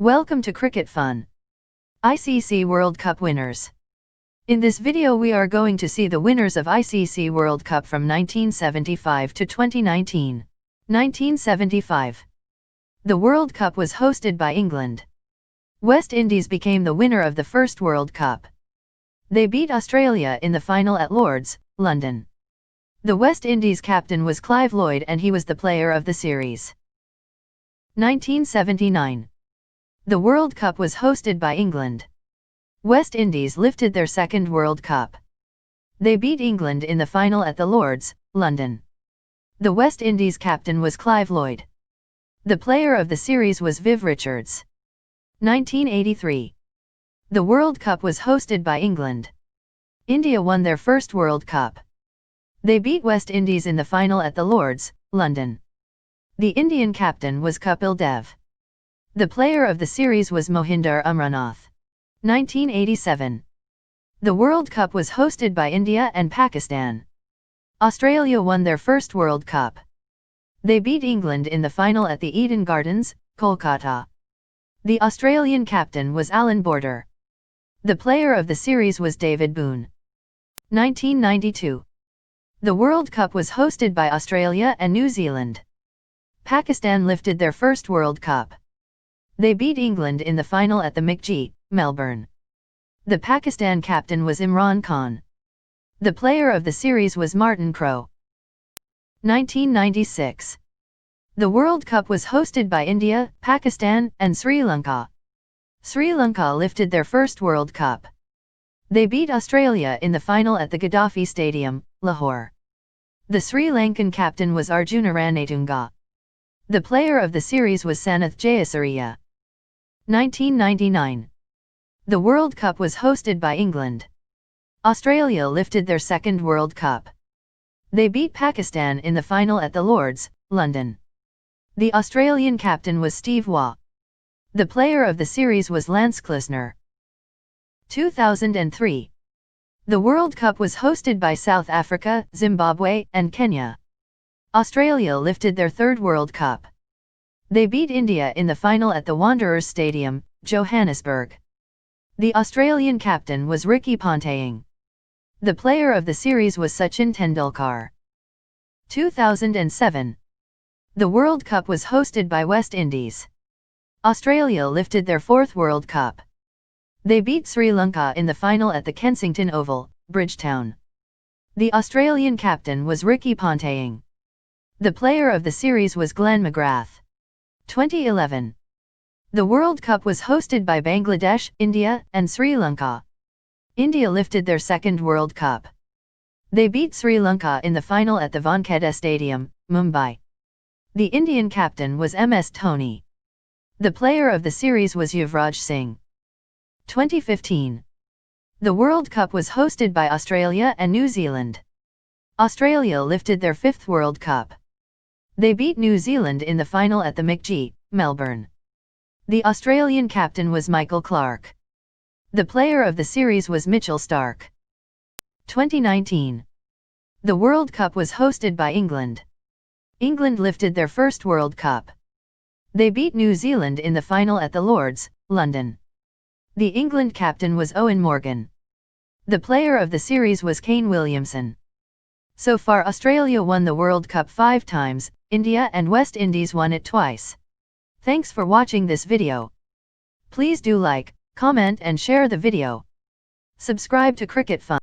Welcome to Cricket Fun. ICC World Cup winners. In this video we are going to see the winners of ICC World Cup from 1975 to 2019. 1975. The World Cup was hosted by England. West Indies became the winner of the first World Cup. They beat Australia in the final at Lord's, London. The West Indies captain was Clive Lloyd and he was the player of the series. 1979. The World Cup was hosted by England. West Indies lifted their second World Cup. They beat England in the final at the Lord's, London. The West Indies captain was Clive Lloyd. The player of the series was Viv Richards. 1983. The World Cup was hosted by England. India won their first World Cup. They beat West Indies in the final at the Lord's, London. The Indian captain was Kapil Dev. The player of the series was Mohinder Amranath. 1987. The World Cup was hosted by India and Pakistan. Australia won their first World Cup. They beat England in the final at the Eden Gardens, Kolkata. The Australian captain was Alan Border. The player of the series was David Boone. 1992. The World Cup was hosted by Australia and New Zealand. Pakistan lifted their first World Cup. They beat England in the final at the McGee, Melbourne. The Pakistan captain was Imran Khan. The player of the series was Martin Crowe. 1996. The World Cup was hosted by India, Pakistan, and Sri Lanka. Sri Lanka lifted their first World Cup. They beat Australia in the final at the Gaddafi Stadium, Lahore. The Sri Lankan captain was Arjuna Ranatunga. The player of the series was Sanath Jayasuriya. 1999. The World Cup was hosted by England. Australia lifted their second World Cup. They beat Pakistan in the final at the Lord's, London. The Australian captain was Steve Waugh. The player of the series was Lance Klusener. 2003. The World Cup was hosted by South Africa, Zimbabwe, and Kenya. Australia lifted their third World Cup. They beat India in the final at the Wanderers Stadium, Johannesburg. The Australian captain was Ricky Ponting. The player of the series was Sachin Tendulkar. 2007. The World Cup was hosted by West Indies. Australia lifted their fourth World Cup. They beat Sri Lanka in the final at the Kensington Oval, Bridgetown. The Australian captain was Ricky Ponting. The player of the series was Glenn McGrath. 2011. The World Cup was hosted by Bangladesh, India, and Sri Lanka. India lifted their second World Cup. They beat Sri Lanka in the final at the Wankhede Stadium, Mumbai. The Indian captain was MS Dhoni. The player of the series was Yuvraj Singh. 2015. The World Cup was hosted by Australia and New Zealand. Australia lifted their fifth World Cup. They beat New Zealand in the final at the McGee, Melbourne. The Australian captain was Michael Clarke. The player of the series was Mitchell Starc. 2019. The World Cup was hosted by England. England lifted their first World Cup. They beat New Zealand in the final at the Lord's, London. The England captain was Owen Morgan. The player of the series was Kane Williamson. So far Australia won the World Cup 5 times, India and West Indies won it twice. Thanks for watching this video. Please do like, comment and share the video. Subscribe to Cricket Fun.